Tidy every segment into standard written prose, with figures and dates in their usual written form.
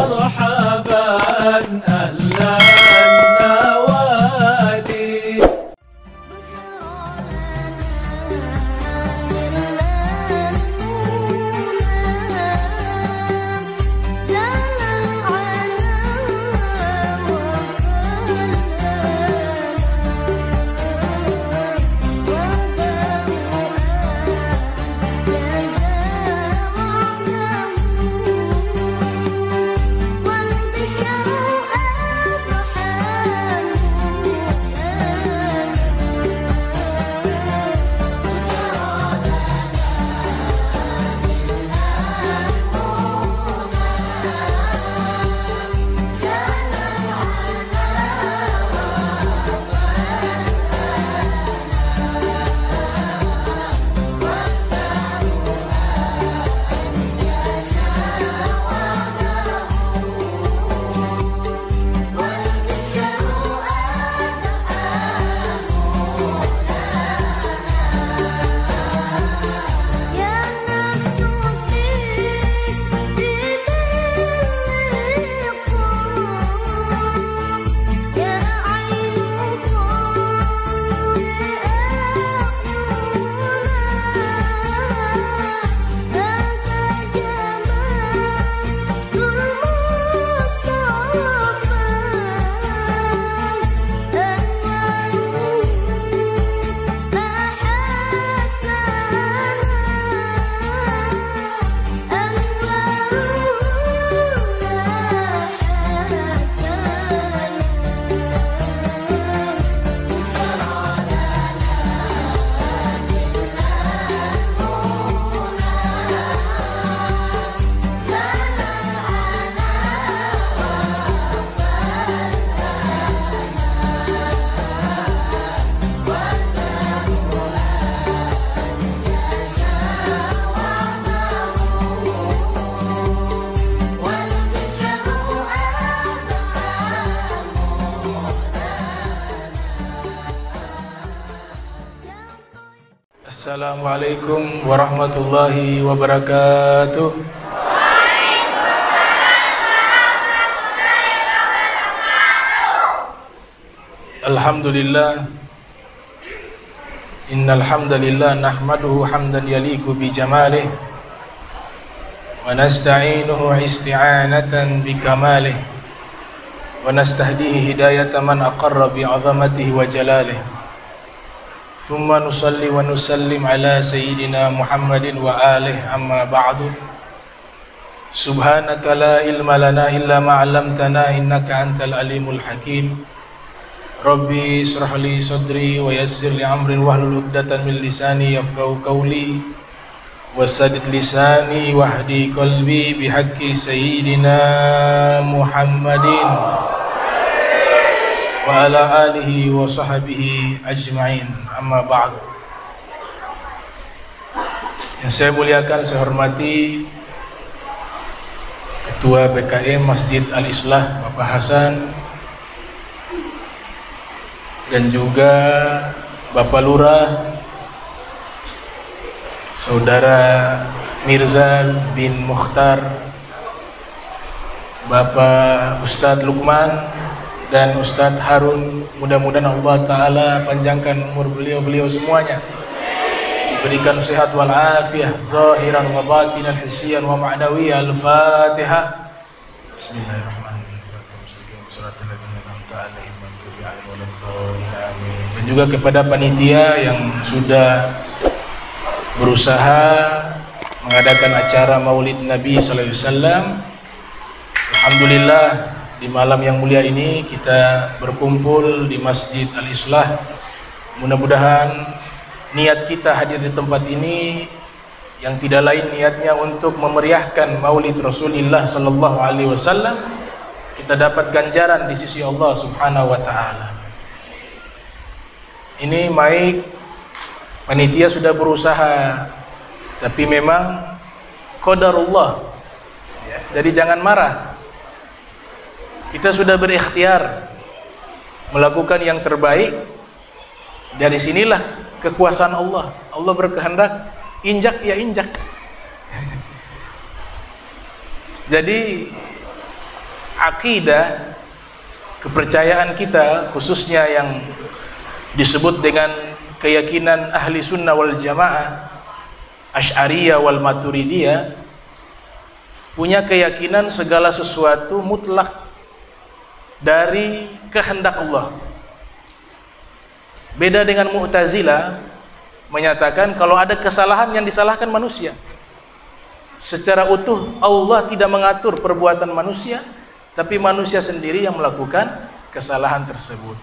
مرحبا أهلا النوادي. Assalamualaikum warahmatullahi wabarakatuh. Alhamdulillah, innal hamdalillah nahmaduhu hamdan yaliqu bi jamalih wa nasta'inuhu isti'anatan bi kamalih wa nastahdihi hidayatan man aqarra bi 'azamatihi wa jalalih. Thumma nusalli wa nusallim ala sayyidina Muhammadin wa alihi, amma ba'du. Subhanaka la ilma lana illa ma 'allamtana innaka antal alimul hakim. Rabbi israh li sadri wa yassir li amri wahlul 'uqdatam min lisani yafqahu qawli wasaddid lisani wahdi qalbi bihaqqi sayyidina Muhammadin wa ala alihi wa sahbihi ajma'in, amma ba'd. Yang saya muliakan, saya hormati Ketua BKM Masjid Al-Islah Bapak Hasan, dan juga Bapak Lurah, Saudara Mirza bin Mukhtar, Bapak Ustadz Lukman dan Ustadz Harun. Mudah-mudahan Allah Ta'ala panjangkan umur beliau semuanya, diberikan sehat wal afiyah zahiran wa batinan, hissiyan wa ma'nawiyan. Al-Fatihah. Bismillahirrahmanirrahim. Dan juga kepada panitia yang sudah berusaha mengadakan acara Maulid Nabi sallallahu alaihi wasallam. Alhamdulillah, di malam yang mulia ini kita berkumpul di Masjid Al-Islah. Mudah-mudahan niat kita hadir di tempat ini yang tidak lain niatnya untuk memeriahkan Maulid Rasulullah sallallahu alaihi wasallam, kita dapat ganjaran di sisi Allah Subhanahu wa taala. Ini baik panitia sudah berusaha, tapi memang qadarullah ya, jadi jangan marah. Kita sudah berikhtiar melakukan yang terbaik. Dari sinilah kekuasaan Allah. Allah berkehendak, injak ya injak. Jadi akidah, kepercayaan kita, khususnya yang disebut dengan keyakinan ahli sunnah wal jamaah, Asy'ariyah wal Maturidiyah, punya keyakinan segala sesuatu mutlak dari kehendak Allah. Beda dengan Mu'tazilah, menyatakan kalau ada kesalahan yang disalahkan manusia. Secara utuh Allah tidak mengatur perbuatan manusia, tapi manusia sendiri yang melakukan kesalahan tersebut.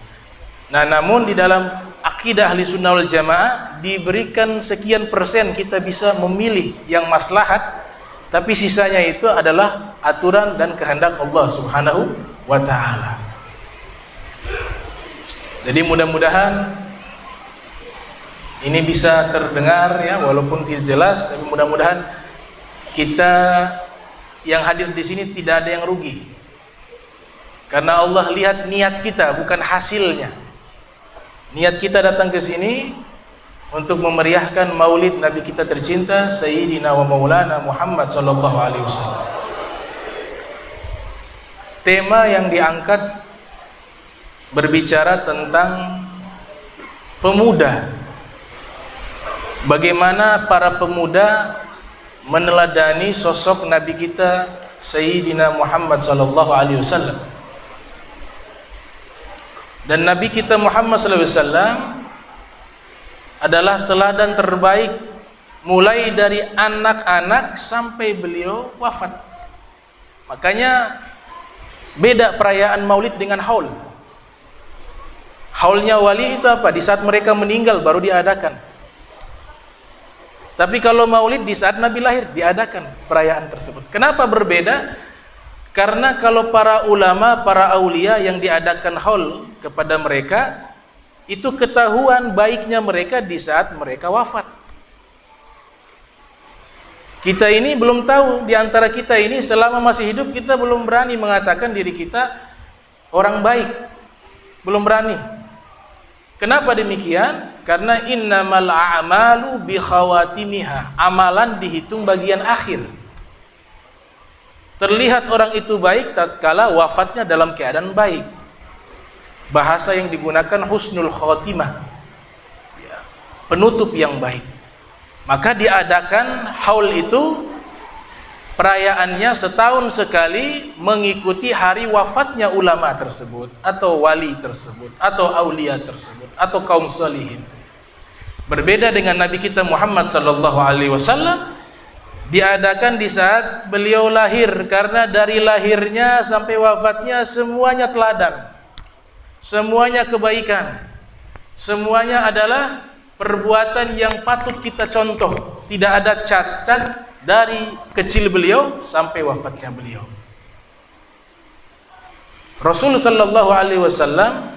Nah, namun di dalam akidah ahli sunnah wal jamaah diberikan sekian persen kita bisa memilih yang maslahat, tapi sisanya itu adalah aturan dan kehendak Allah subhanahu wa ta'ala. Jadi mudah-mudahan ini bisa terdengar ya, walaupun tidak jelas, tapi mudah-mudahan kita yang hadir di sini tidak ada yang rugi, karena Allah lihat niat kita, bukan hasilnya. Niat kita datang ke sini untuk memeriahkan maulid Nabi kita tercinta Sayyidina wa Maulana Muhammad sallallahu alaihi wasallam. Tema yang diangkat berbicara tentang pemuda. Bagaimana para pemuda meneladani sosok Nabi kita Sayyidina Muhammad sallallahu alaihi wasallam. Dan Nabi kita Muhammad sallallahu alaihi wasallam adalah teladan terbaik mulai dari anak-anak sampai beliau wafat. Makanya beda perayaan Maulid dengan haul. Haulnya wali itu apa? Di saat mereka meninggal baru diadakan. Tapi kalau Maulid di saat Nabi lahir diadakan perayaan tersebut. Kenapa berbeda? Karena kalau para ulama, para aulia yang diadakan haul kepada mereka, itu ketahuan baiknya mereka di saat mereka wafat. Kita ini belum tahu, di antara kita ini selama masih hidup kita belum berani mengatakan diri kita orang baik. Belum berani. Kenapa demikian? Karena innamal a'malu bi khawatimiha. Amalan dihitung bagian akhir. Terlihat orang itu baik tatkala wafatnya dalam keadaan baik. Bahasa yang digunakan husnul khatimah, ya, penutup yang baik. Maka diadakan haul itu, perayaannya setahun sekali mengikuti hari wafatnya ulama tersebut, atau wali tersebut, atau aulia tersebut, atau kaum salihin. Berbeda dengan Nabi kita Muhammad sallallahu alaihi wasallam, diadakan di saat beliau lahir, karena dari lahirnya sampai wafatnya semuanya teladan, semuanya kebaikan, semuanya adalah perbuatan yang patut kita contoh. Tidak ada cacat dari kecil beliau sampai wafatnya beliau. Rasul sallallahu alaihi wasallam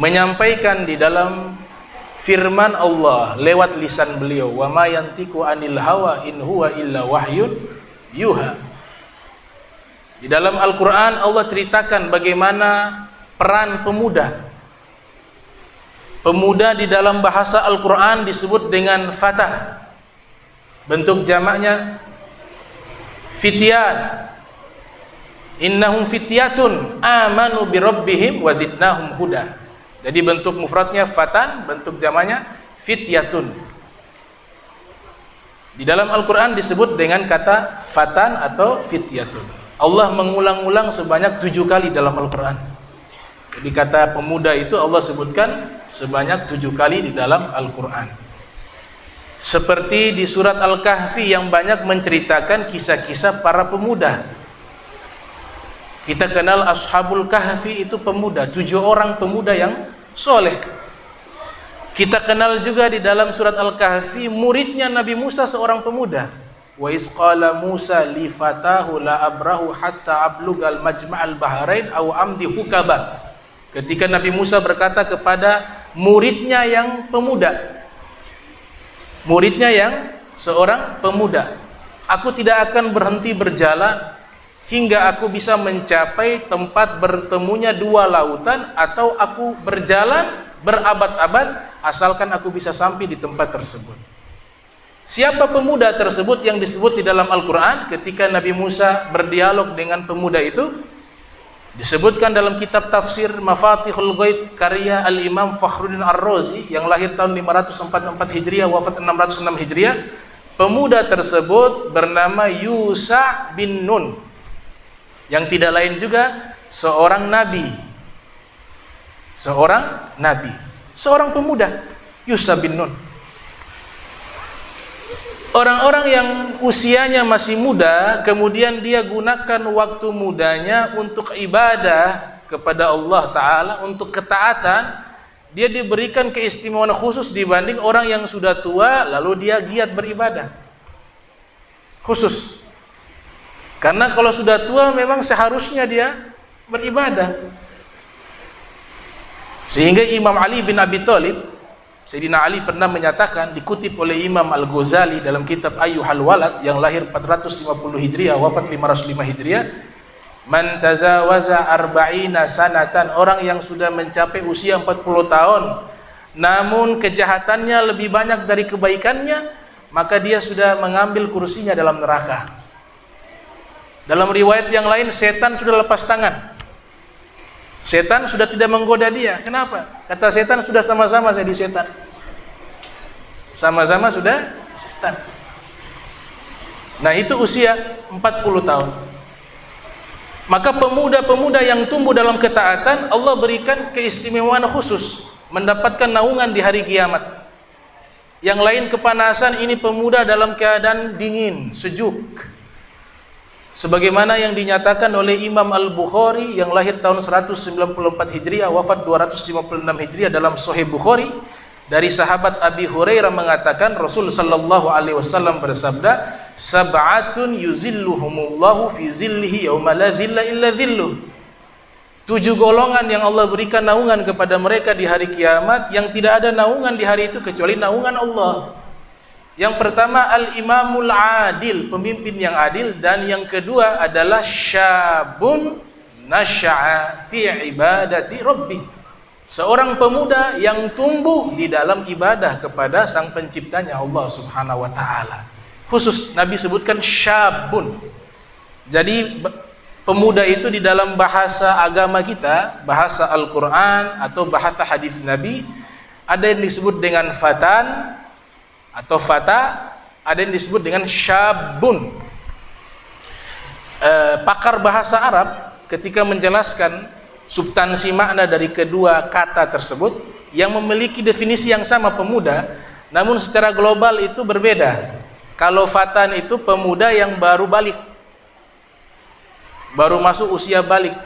menyampaikan di dalam firman Allah lewat lisan beliau, wa ma yantiqu anil hawa in huwa illa wahyun yuha. Di dalam Al-Quran Allah ceritakan bagaimana peran pemuda. Pemuda di dalam bahasa Al-Quran disebut dengan fatah. Bentuk jamaknya fityan. Innahum fityatun amanu birabbihim wa zidnahum huda. Jadi bentuk mufradnya fatan, bentuk jamaknya fityatun. Di dalam Al-Quran disebut dengan kata fatan atau fityatun. Allah mengulang-ulang sebanyak 7 kali dalam Al-Quran. Jadi kata pemuda itu Allah sebutkan sebanyak 7 kali di dalam Al-Quran. Seperti di surat Al-Kahfi yang banyak menceritakan kisah-kisah para pemuda. Kita kenal Ashabul Kahfi itu pemuda, 7 orang pemuda yang soleh. Kita kenal juga di dalam surat Al-Kahfi muridnya Nabi Musa seorang pemuda. Wa iz qala Musa li fatahu la abrahu hatta ablugal majma'al bahrain aw amdi hukaba. Ketika Nabi Musa berkata kepada muridnya yang pemuda, muridnya yang seorang pemuda, aku tidak akan berhenti berjalan hingga aku bisa mencapai tempat bertemunya 2 lautan, atau aku berjalan berabad-abad asalkan aku bisa sampai di tempat tersebut. Siapa pemuda tersebut yang disebut di dalam Al-Quran ketika Nabi Musa berdialog dengan pemuda itu? Disebutkan dalam kitab tafsir Mafatihul Ghaib karya Al-Imam Fakhruddin Ar-Razi yang lahir tahun 544 Hijriah, wafat 606 Hijriah. Pemuda tersebut bernama Yusha bin Nun, yang tidak lain juga seorang nabi. Seorang pemuda, Yusha bin Nun. Orang-orang yang usianya masih muda, kemudian dia gunakan waktu mudanya untuk ibadah kepada Allah Ta'ala, untuk ketaatan, dia diberikan keistimewaan khusus dibanding orang yang sudah tua, lalu dia giat beribadah. Khusus. Karena kalau sudah tua memang seharusnya dia beribadah. Sehingga Imam Ali bin Abi Thalib, Sayyidina Ali pernah menyatakan, dikutip oleh Imam Al-Ghazali dalam kitab Ayyuhal Walad yang lahir 450 Hijriah, wafat 505 Hijriah, man tazawaza arba'ina sanatan, orang yang sudah mencapai usia 40 tahun namun kejahatannya lebih banyak dari kebaikannya, maka dia sudah mengambil kursinya dalam neraka. Dalam riwayat yang lain, setan sudah lepas tangan. Setan sudah tidak menggoda dia. Kenapa? Kata setan, sudah sama-sama jadi setan. Sama-sama sudah setan. Nah, itu usia 40 tahun. Maka pemuda-pemuda yang tumbuh dalam ketaatan, Allah berikan keistimewaan khusus, mendapatkan naungan di hari kiamat. Yang lain kepanasan, ini pemuda dalam keadaan dingin, sejuk. Sebagaimana yang dinyatakan oleh Imam Al-Bukhari yang lahir tahun 194 Hijriah, wafat 256 Hijriah dalam Sahih Bukhari, dari sahabat Abi Hurairah mengatakan, Rasul sallallahu alaihi wasallam bersabda, sab'atun yuzilluhumullahu fi zillihi yauma la dhilla illa dhilluh. 7 golongan yang Allah berikan naungan kepada mereka di hari kiamat, yang tidak ada naungan di hari itu kecuali naungan Allah. Yang pertama, al-imamul adil, pemimpin yang adil, dan yang kedua adalah syabun nasya'a fi ibadati rabbi, seorang pemuda yang tumbuh di dalam ibadah kepada sang penciptanya Allah Subhanahu wa taala. Khusus Nabi sebutkan syabun. Jadi pemuda itu di dalam bahasa agama kita, bahasa Al-Qur'an atau bahasa hadis Nabi, ada yang disebut dengan fatan atau fata, ada yang disebut dengan syabun. Pakar bahasa Arab ketika menjelaskan substansi makna dari kedua kata tersebut, yang memiliki definisi yang sama pemuda, namun secara global itu berbeda. Kalau fatan itu pemuda yang baru balik, baru masuk usia balik,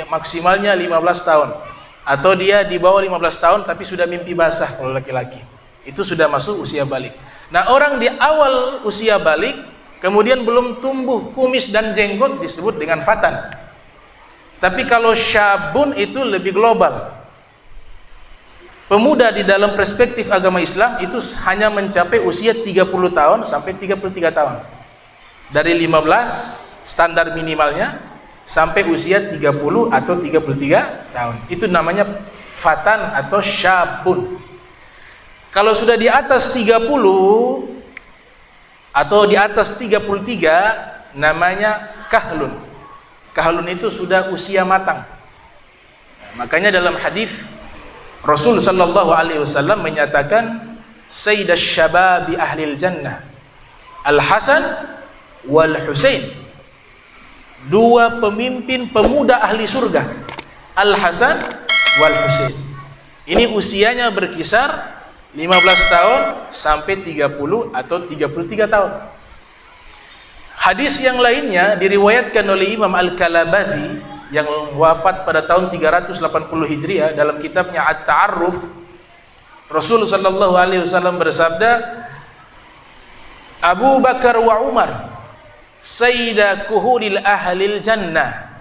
maksimalnya 15 tahun, atau dia di bawah 15 tahun tapi sudah mimpi basah kalau laki-laki, itu sudah masuk usia balik. Nah, orang di awal usia balik kemudian belum tumbuh kumis dan jenggot disebut dengan fatan. Tapi kalau syabun itu lebih global. Pemuda di dalam perspektif agama Islam itu hanya mencapai usia 30 tahun sampai 33 tahun. Dari 15 standar minimalnya sampai usia 30 atau 33 tahun. Itu namanya fatan atau syabun. Kalau sudah di atas 30 atau di atas 33 namanya kahlun. Kahlun itu sudah usia matang. Makanya dalam hadis Rasul sallallahu alaihi wasallam menyatakan sayyidash syababi ahlil jannah Al-Hasan wal Husain. Dua pemimpin pemuda ahli surga, Al-Hasan wal Husain. Ini usianya berkisar 15 tahun sampai 30 atau 33 tahun. Hadis yang lainnya diriwayatkan oleh Imam Al-Kalabazi yang wafat pada tahun 380 Hijriah dalam kitabnya At-Ta'arruf. Rasul sallallahu alaihi wasallam bersabda, Abu Bakar wa Umar sayyida kuhulil ahlil jannah.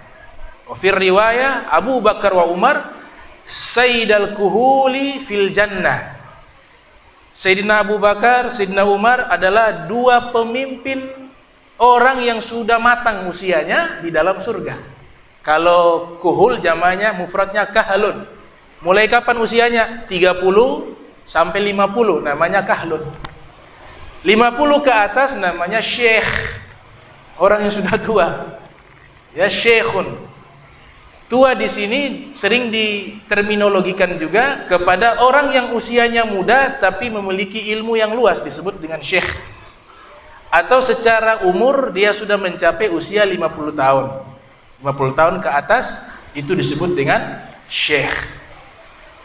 Wa fi riwayah Abu Bakar wa Umar sayyidal kuhuli fil jannah. Sayyidina Abu Bakar, Sayyidina Umar adalah dua pemimpin orang yang sudah matang usianya di dalam surga. Kalau kuhul jamanya mufradnya kahlun. Mulai kapan usianya? 30 sampai 50 namanya kahlun. 50 ke atas namanya syekh, orang yang sudah tua. Ya, syekhun. Tua di sini sering diterminologikan juga kepada orang yang usianya muda tapi memiliki ilmu yang luas, disebut dengan syekh. Atau secara umur dia sudah mencapai usia 50 tahun. 50 tahun ke atas itu disebut dengan syekh.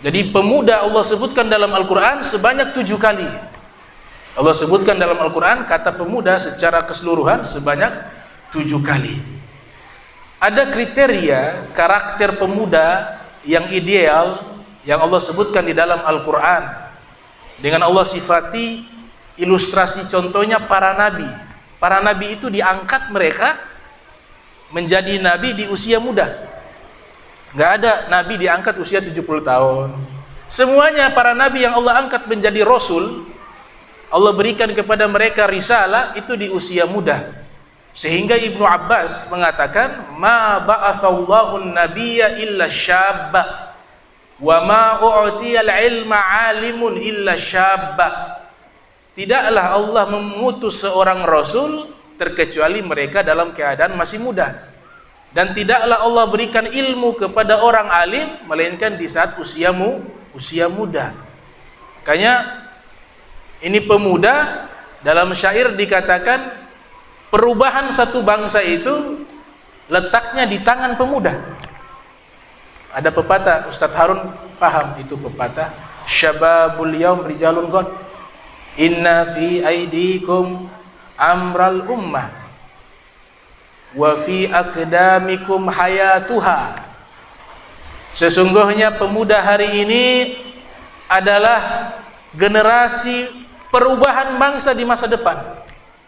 Jadi pemuda Allah sebutkan dalam Al-Quran sebanyak 7 kali. Allah sebutkan dalam Al-Quran kata pemuda secara keseluruhan sebanyak 7 kali. Ada kriteria karakter pemuda yang ideal yang Allah sebutkan di dalam Al-Quran. Dengan Allah sifati ilustrasi contohnya para nabi. Para nabi itu diangkat mereka menjadi nabi di usia muda. Nggak ada nabi diangkat usia 70 tahun. Semuanya para nabi yang Allah angkat menjadi rasul, Allah berikan kepada mereka risalah itu di usia muda. Sehingga Ibnu Abbas mengatakan, ma ba'athallahu an-nabiyya illa syabba wa ma u'tiyal ilma 'alimun illa syabba. Tidaklah Allah mengutus seorang rasul terkecuali mereka dalam keadaan masih muda. Dan tidaklah Allah berikan ilmu kepada orang alim melainkan di saat usia muda. Makanya ini pemuda, dalam syair dikatakan perubahan satu bangsa itu letaknya di tangan pemuda. Ada pepatah, Ustadz Harun paham itu pepatah, syababul yaum rijalun ghad, inna fi aidikum amral ummah wa fi aqdamikum hayatuha. Sesungguhnya pemuda hari ini adalah generasi perubahan bangsa di masa depan,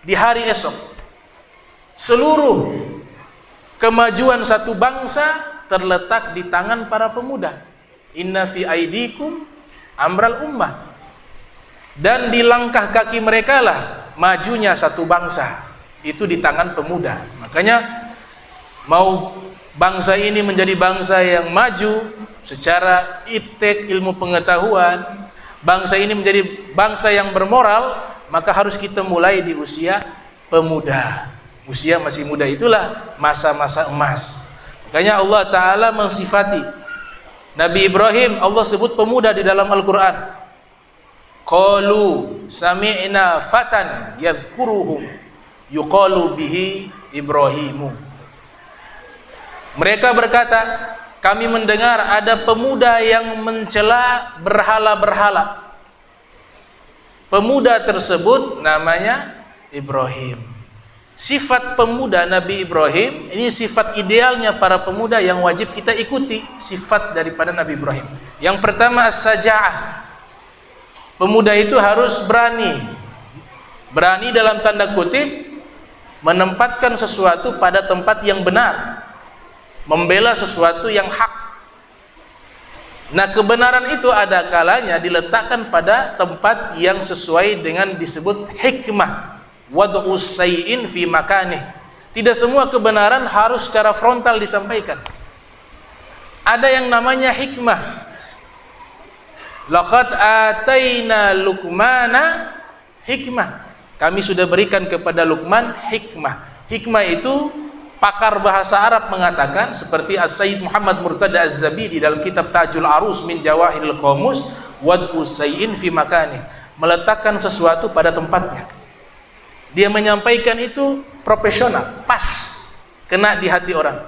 di hari esok. Seluruh kemajuan satu bangsa terletak di tangan para pemuda. Inna fi aidikum amral ummah. Dan di langkah kaki mereka lah majunya satu bangsa. Itu di tangan pemuda. Makanya mau bangsa ini menjadi bangsa yang maju secara iptek ilmu pengetahuan, bangsa ini menjadi bangsa yang bermoral, maka harus kita mulai di usia pemuda. Usia masih muda itulah masa-masa emas. Makanya Allah Ta'ala mensifati Nabi Ibrahim, Allah sebut pemuda di dalam Al-Quran. Qalu sami'na fatan yadhkuruhum yuqalu bihi Ibrahimu. Mereka berkata, kami mendengar ada pemuda yang mencela berhala-berhala. Pemuda tersebut namanya Ibrahim. Sifat pemuda Nabi Ibrahim ini sifat idealnya para pemuda yang wajib kita ikuti. Sifat daripada Nabi Ibrahim. Yang pertama as-saja'ah. Pemuda itu harus berani. Berani dalam tanda kutip menempatkan sesuatu pada tempat yang benar, membela sesuatu yang hak. Nah, kebenaran itu ada kalanya diletakkan pada tempat yang sesuai dengan disebut hikmah. Wad'u sayyin fi makanih. Tidak semua kebenaran harus secara frontal disampaikan. Ada yang namanya hikmah. Laqad ataina Luqmana hikmah. Kami sudah berikan kepada Luqman hikmah. Hikmah itu pakar bahasa Arab mengatakan, seperti As-Sayyid Muhammad Murtada Az-Zabidi dalam kitab Tajul Arus min Jawahiril Qamus, wad'u sayyin fi makanih, meletakkan sesuatu pada tempatnya. Dia menyampaikan itu profesional, pas, kena di hati orang.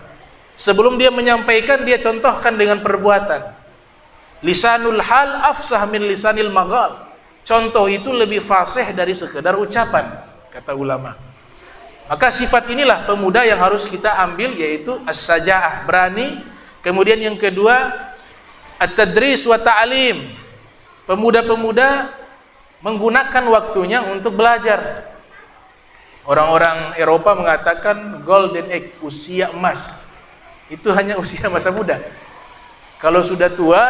Sebelum dia menyampaikan, dia contohkan dengan perbuatan. Lisanul hal afsah min lisanil maqal. Contoh itu lebih fasih dari sekedar ucapan, kata ulama. Maka sifat inilah pemuda yang harus kita ambil, yaitu as-saja'ah, berani. Kemudian yang kedua, at-tadris wa ta'lim. Pemuda-pemuda menggunakan waktunya untuk belajar. Orang-orang Eropa mengatakan golden age, usia emas. Itu hanya usia masa muda. Kalau sudah tua,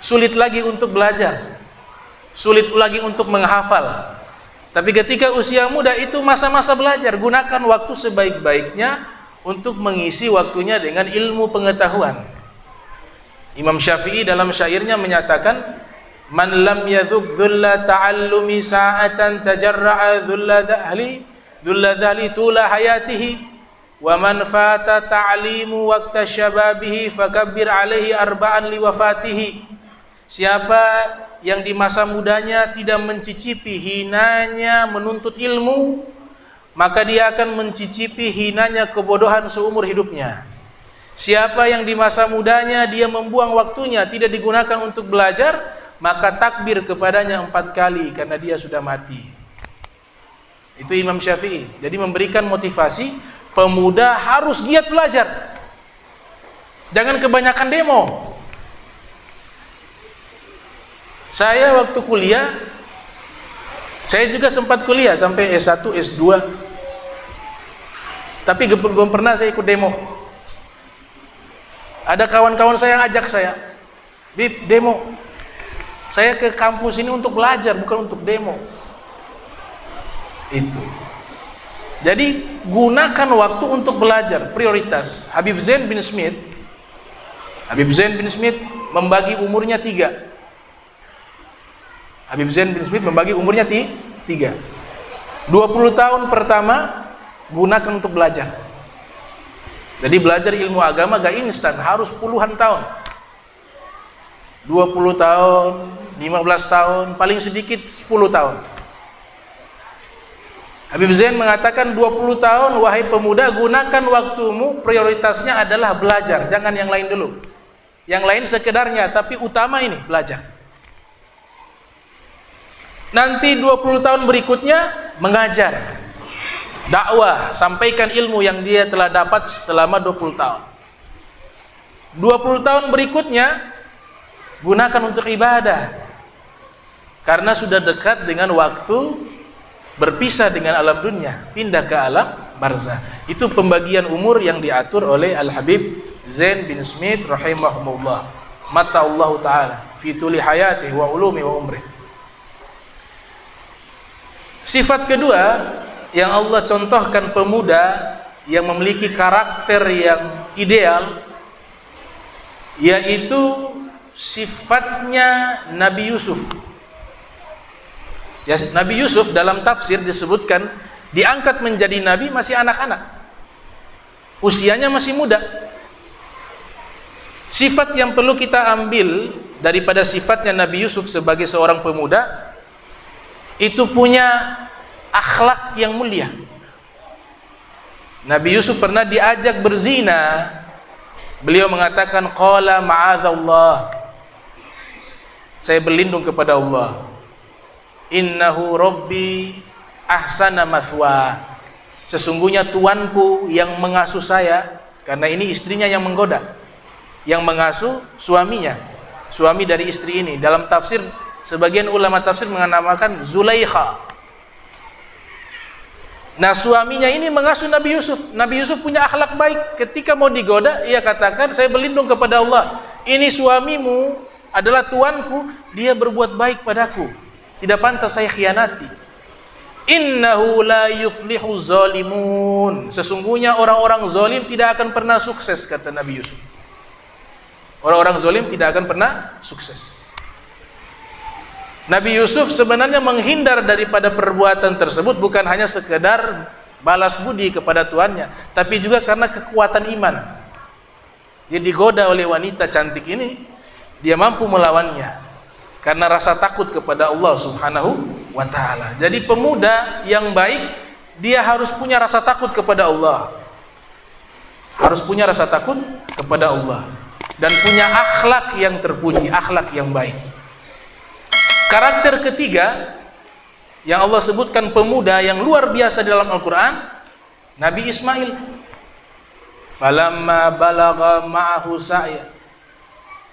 sulit lagi untuk belajar, sulit lagi untuk menghafal. Tapi ketika usia muda itu masa-masa belajar, gunakan waktu sebaik-baiknya untuk mengisi waktunya dengan ilmu pengetahuan. Imam Syafi'i dalam syairnya menyatakan, Man lam yadhuk dhulla ta'allumi sa'atan tajarra'a dhulla dhahli tula hayatihi wa man fata ta'limu waqta syababihi fakabbir alaihi arba'an liwafatihi. Siapa yang di masa mudanya tidak mencicipi hinanya menuntut ilmu, maka dia akan mencicipi hinanya kebodohan seumur hidupnya. Siapa yang di masa mudanya dia membuang waktunya tidak digunakan untuk belajar, maka takbir kepadanya 4 kali karena dia sudah mati. Itu Imam Syafi'i. Jadi memberikan motivasi pemuda harus giat belajar. Jangan kebanyakan demo. Saya waktu kuliah, saya juga sempat kuliah sampai S1, S2. Tapi belum pernah saya ikut demo. Ada kawan-kawan saya yang ajak saya, "Bib, demo." Saya ke kampus ini untuk belajar, bukan untuk demo. Itu. Jadi gunakan waktu untuk belajar, prioritas. Habib Zain bin Smith membagi umurnya 3. Habib Zain bin Smith membagi umurnya 3. 20 tahun pertama gunakan untuk belajar. Jadi belajar ilmu agama gak instan, harus puluhan tahun. 20 tahun, 15 tahun, paling sedikit 10 tahun. Habib Zain mengatakan 20 tahun, wahai pemuda, gunakan waktumu, prioritasnya adalah belajar, jangan yang lain dulu. Yang lain sekedarnya, tapi utama ini, belajar. Nanti 20 tahun berikutnya, mengajar, dakwah, sampaikan ilmu yang dia telah dapat selama 20 tahun. 20 tahun berikutnya, gunakan untuk ibadah, karena sudah dekat dengan waktu berpisah dengan alam dunia, pindah ke alam barzah. Itu pembagian umur yang diatur oleh Al-Habib Zain bin Smith rahimahumullah. Mata Allah Ta'ala fi tuli hayatihi wa ulumi wa umrih. Sifat kedua yang Allah contohkan pemuda yang memiliki karakter yang ideal, yaitu sifatnya Nabi Yusuf. Ya, Nabi Yusuf dalam tafsir disebutkan diangkat menjadi nabi masih anak-anak, usianya masih muda. Sifat yang perlu kita ambil daripada sifatnya Nabi Yusuf sebagai seorang pemuda, itu punya akhlak yang mulia. Nabi Yusuf pernah diajak berzina, beliau mengatakan, qala ma'adzallah, saya berlindung kepada Allah, innahu rabbi ahsana mathwa, sesungguhnya tuanku yang mengasuh saya, karena ini istrinya yang menggoda, yang mengasuh suaminya, suami dari istri ini. Dalam tafsir, sebagian ulama tafsir menamakan Zulaikha. Nah, suaminya ini mengasuh Nabi Yusuf. Nabi Yusuf punya akhlak baik. Ketika mau digoda, ia katakan, saya berlindung kepada Allah, ini suamimu adalah tuanku, dia berbuat baik padaku, tidak pantas saya khianati. Innahu la yuflihu zalimun, sesungguhnya orang-orang zalim tidak akan pernah sukses, kata Nabi Yusuf. Orang-orang zalim tidak akan pernah sukses. Nabi Yusuf sebenarnya menghindar daripada perbuatan tersebut bukan hanya sekedar balas budi kepada tuannya, tapi juga karena kekuatan iman. Dia digoda oleh wanita cantik ini, dia mampu melawannya karena rasa takut kepada Allah Subhanahu wa ta'ala. Jadi pemuda yang baik, dia harus punya rasa takut kepada Allah, harus punya rasa takut kepada Allah, dan punya akhlak yang terpuji, akhlak yang baik. Karakter ketiga yang Allah sebutkan pemuda yang luar biasa dalam Al-Quran, Nabi Ismail. Falamma balagha ma'ahu sa'ya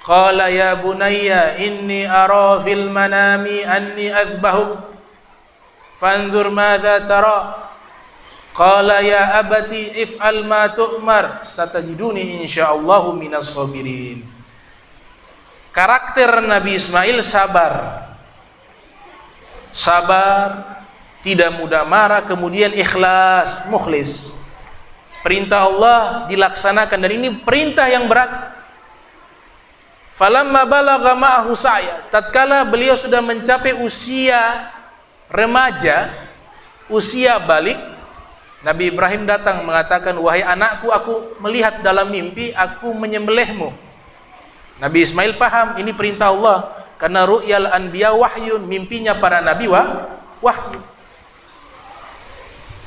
qala ya bunayya inni ara fil manami anni azbahuk fanzur madza tara qala ya abati if'al ma tu'mar satajiduni insyaallahu minas sabirin. Karakter Nabi Ismail sabar, tidak mudah marah, kemudian ikhlas, mukhlis. Perintah Allah dilaksanakan, dan ini perintah yang berat. Falamma balagha ma'ahu sa'ya, tatkala beliau sudah mencapai usia remaja, usia balik, Nabi Ibrahim datang mengatakan, wahai anakku, aku melihat dalam mimpi aku menyembelihmu. Nabi Ismail paham ini perintah Allah, karena ru'yal anbiya wahyun, mimpinya para nabi wahyu.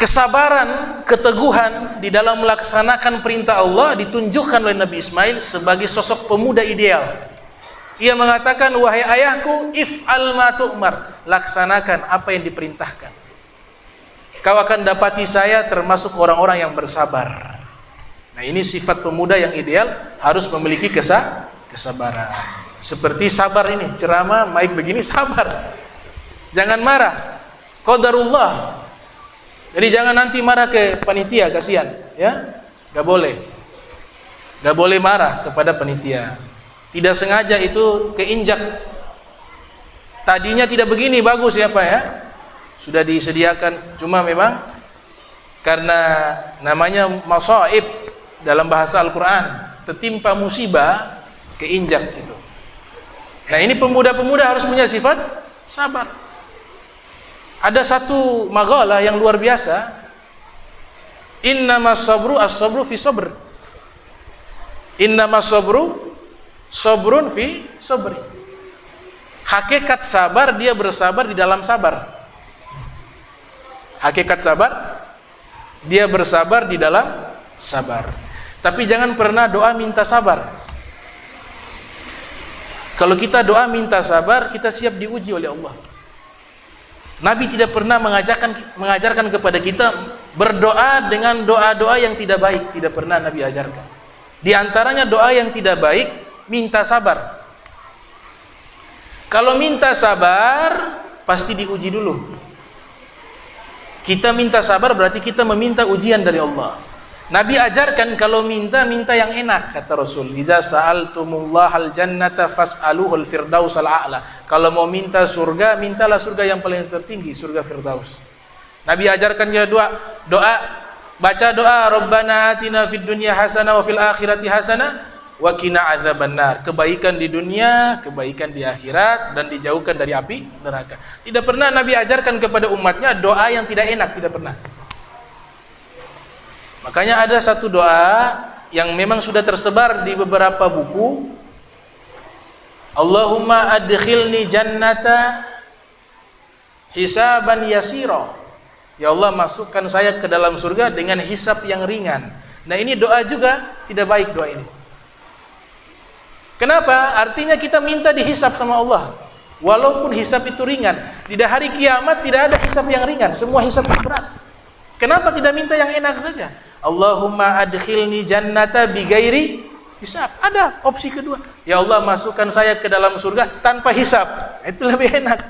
Kesabaran, keteguhan di dalam melaksanakan perintah Allah ditunjukkan oleh Nabi Ismail sebagai sosok pemuda ideal. Ia mengatakan, wahai ayahku, if'al ma tu'mar, laksanakan apa yang diperintahkan. Kau akan dapati saya termasuk orang-orang yang bersabar. Nah, ini sifat pemuda yang ideal, harus memiliki kesabaran. Seperti sabar ini, ceramah, mic begini, sabar. Jangan marah. Qadarullah. Jadi jangan nanti marah ke panitia, kasihan, ya. Gak boleh. Gak boleh marah kepada panitia. Tidak sengaja itu keinjak. Tadinya tidak begini, bagus ya Pak ya. Sudah disediakan, cuma memang karena namanya masaib dalam bahasa Al-Qur'an, tertimpa musibah, keinjak itu. Nah, ini pemuda-pemuda harus punya sifat sabar. Ada satu maqalah yang luar biasa. Innamas sabru as-sabru fi sabr. Innamas sabru sabrun fi sabri. Hakikat sabar, dia bersabar di dalam sabar. Hakikat sabar, dia bersabar di dalam sabar. Tapi jangan pernah doa minta sabar. Kalau kita doa minta sabar, kita siap diuji oleh Allah. Nabi tidak pernah mengajarkan kepada kita berdoa dengan doa-doa yang tidak baik. Tidak pernah Nabi ajarkan. Di antaranya doa yang tidak baik, minta sabar. Kalau minta sabar, pasti diuji dulu. Kita minta sabar berarti kita meminta ujian dari Allah. Nabi ajarkan kalau minta yang enak, kata Rasul. Iza sa'altumullahal jannata fas'aluhul firdausal a'la. Kalau mau minta surga, mintalah surga yang paling tertinggi, surga Firdaus. Nabi ajarkan dia doa, baca doa, Rabbana atina fid dunya hasanah wa fil akhirati hasanah wa qina adzabannar. Kebaikan di dunia, kebaikan di akhirat, dan dijauhkan dari api neraka. Tidak pernah Nabi ajarkan kepada umatnya doa yang tidak enak, tidak pernah. Makanya ada satu doa yang memang sudah tersebar di beberapa buku. Allahumma adkhilni jannata hisaban yasira. Ya Allah, masukkan saya ke dalam surga dengan hisab yang ringan. Nah, ini doa juga tidak baik doa ini. Kenapa? Artinya kita minta dihisab sama Allah. Walaupun hisab itu ringan. Di hari kiamat tidak ada hisab yang ringan, semua hisab berat. Kenapa tidak minta yang enak saja? Allahumma adkhilni jannata bighairi hisab. Ada opsi kedua. Ya Allah, masukkan saya ke dalam surga tanpa hisab. Itu lebih enak.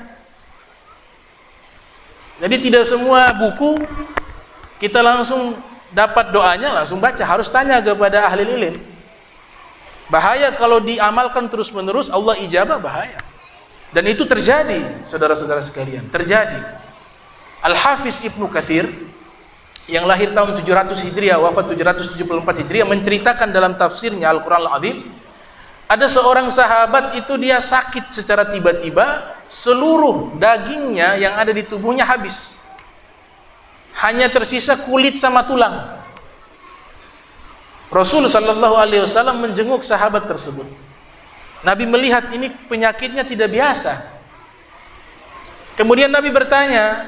Jadi tidak semua buku kita langsung dapat doanya langsung baca, harus tanya kepada ahli ilmu. Bahaya kalau diamalkan terus-menerus, Allah ijabah, bahaya. Dan itu terjadi, saudara-saudara sekalian, terjadi. Al-Hafiz Ibnu Katsir yang lahir tahun 700 Hijriah, wafat 774 Hijriah, menceritakan dalam tafsirnya Al-Quran Al-Azim, ada seorang sahabat itu dia sakit secara tiba-tiba, seluruh dagingnya yang ada di tubuhnya habis. Hanya tersisa kulit sama tulang. Rasul sallallahu alaihi wasallam menjenguk sahabat tersebut. Nabi melihat ini penyakitnya tidak biasa. Kemudian Nabi bertanya,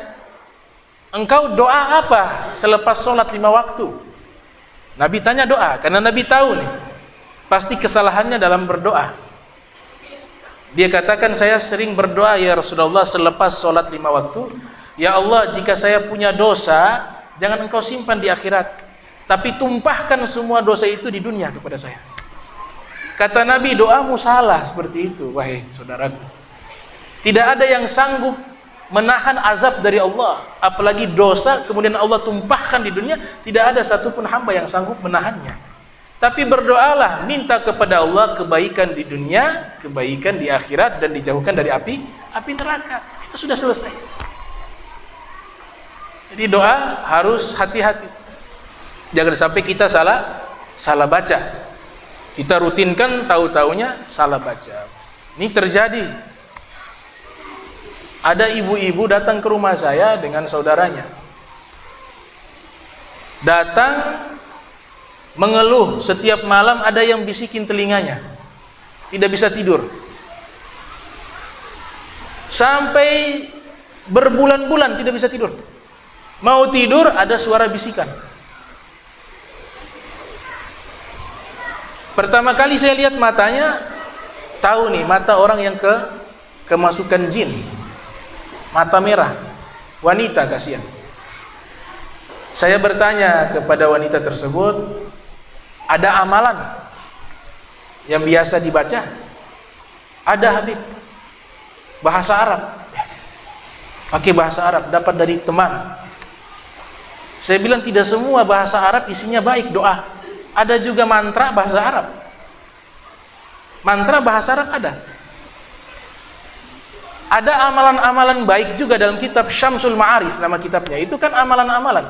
engkau doa apa selepas sholat 5 waktu? Nabi tanya doa, karena Nabi tahu nih, pasti kesalahannya dalam berdoa. Dia katakan, saya sering berdoa ya Rasulullah selepas sholat 5 waktu. Ya Allah, jika saya punya dosa, jangan engkau simpan di akhirat, tapi tumpahkan semua dosa itu di dunia kepada saya. Kata Nabi, doamu salah seperti itu, wahai saudaraku. Tidak ada yang sanggup menahan azab dari Allah, apalagi dosa kemudian Allah tumpahkan di dunia. Tidak ada satupun hamba yang sanggup menahannya. Tapi berdoalah, minta kepada Allah kebaikan di dunia, kebaikan di akhirat, dan dijauhkan dari api neraka. Itu sudah selesai. Jadi doa harus hati-hati. Jangan sampai kita salah baca. Kita rutinkan, tahu-taunya salah baca. Ini terjadi. Ada ibu-ibu datang ke rumah saya dengan saudaranya. Datang mengeluh setiap malam ada yang bisikin telinganya. Tidak bisa tidur. Sampai berbulan-bulan tidak bisa tidur. Mau tidur ada suara bisikan. Pertama kali saya lihat matanya, tahu nih mata orang yang kemasukan jin. Mata merah. Wanita, kasihan. Saya bertanya kepada wanita tersebut, ada amalan yang biasa dibaca? Ada, Habib. Bahasa Arab. Pakai bahasa Arab, dapat dari teman. Saya bilang tidak semua bahasa Arab isinya baik, doa. Ada juga mantra bahasa Arab. Mantra bahasa Arab ada. Ada amalan-amalan baik juga dalam kitab Syamsul Ma'arif, nama kitabnya. Itu kan amalan-amalan.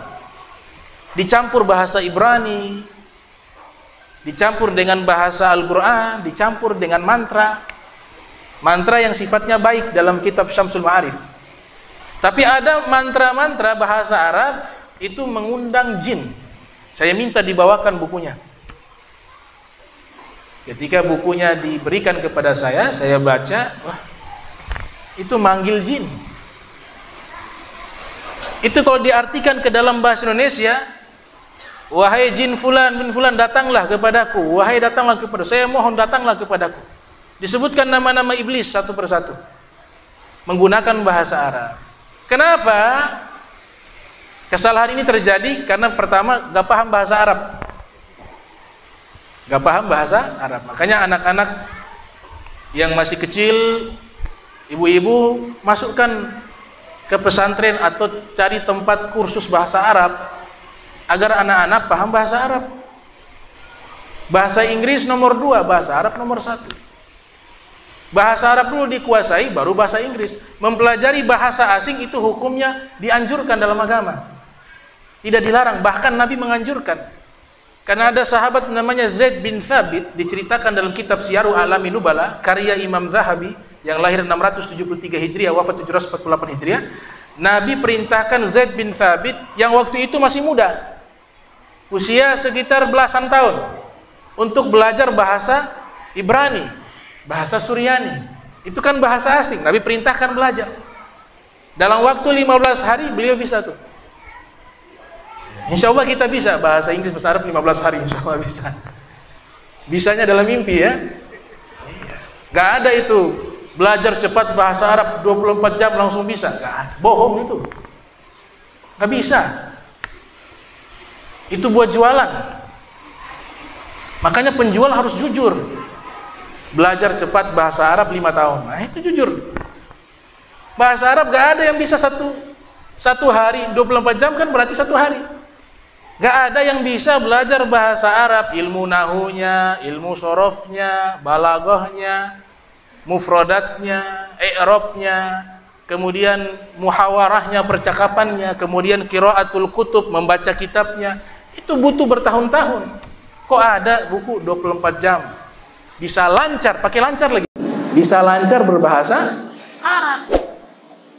Dicampur bahasa Ibrani, dicampur dengan bahasa Al-Quran, dicampur dengan mantra. Mantra yang sifatnya baik dalam kitab Syamsul Ma'arif. Tapi ada mantra-mantra bahasa Arab itu mengundang jin. Saya minta dibawakan bukunya. Ketika bukunya diberikan kepada saya baca, wah, itu manggil jin. Itu kalau diartikan ke dalam bahasa Indonesia, wahai jin fulan bin fulan, datanglah kepadaku. Wahai datanglah kepada saya, mohon datanglah kepadaku. Disebutkan nama-nama iblis satu persatu menggunakan bahasa Arab. Kenapa kesalahan ini terjadi? Karena pertama gak paham bahasa Arab. Gak paham bahasa Arab. Makanya anak-anak yang masih kecil, ibu-ibu masukkan ke pesantren atau cari tempat kursus bahasa Arab agar anak-anak paham bahasa Arab. Bahasa Inggris nomor 2, bahasa Arab nomor 1. Bahasa Arab dulu dikuasai, baru bahasa Inggris. Mempelajari bahasa asing itu hukumnya dianjurkan dalam agama. Tidak dilarang, bahkan Nabi menganjurkan. Karena ada sahabat namanya Zaid bin Thabit, diceritakan dalam kitab Syiarul A'lamin Nubala, karya Imam Zahabi, yang lahir 673 Hijriah, wafat 748 Hijriah. Nabi perintahkan Zaid bin Thabit yang waktu itu masih muda, usia sekitar belasan tahun, untuk belajar bahasa Ibrani, bahasa Suryani. Itu kan bahasa asing. Nabi perintahkan belajar. Dalam waktu 15 hari beliau bisa tuh. Insya Allah kita bisa bahasa Inggris, bahasa Arab 15 hari, insya Allah bisa. Bisanya dalam mimpi ya. Gak ada itu belajar cepat bahasa Arab 24 jam langsung bisa. Gak ada. Bohong itu. Gak bisa. Itu buat jualan. Makanya penjual harus jujur. Belajar cepat bahasa Arab 5 tahun. Nah itu jujur. Bahasa Arab gak ada yang bisa satu hari 24 jam, kan berarti 1 hari. Gak ada yang bisa belajar bahasa Arab, ilmu nahunya, ilmu sorofnya, balaghahnya, mufradatnya, i'rabnya, kemudian muhawarahnya, percakapannya, kemudian qiraatul kutub, membaca kitabnya. Itu butuh bertahun-tahun. Kok ada buku 24 jam bisa lancar, pakai lancar lagi, bisa lancar berbahasa Arab?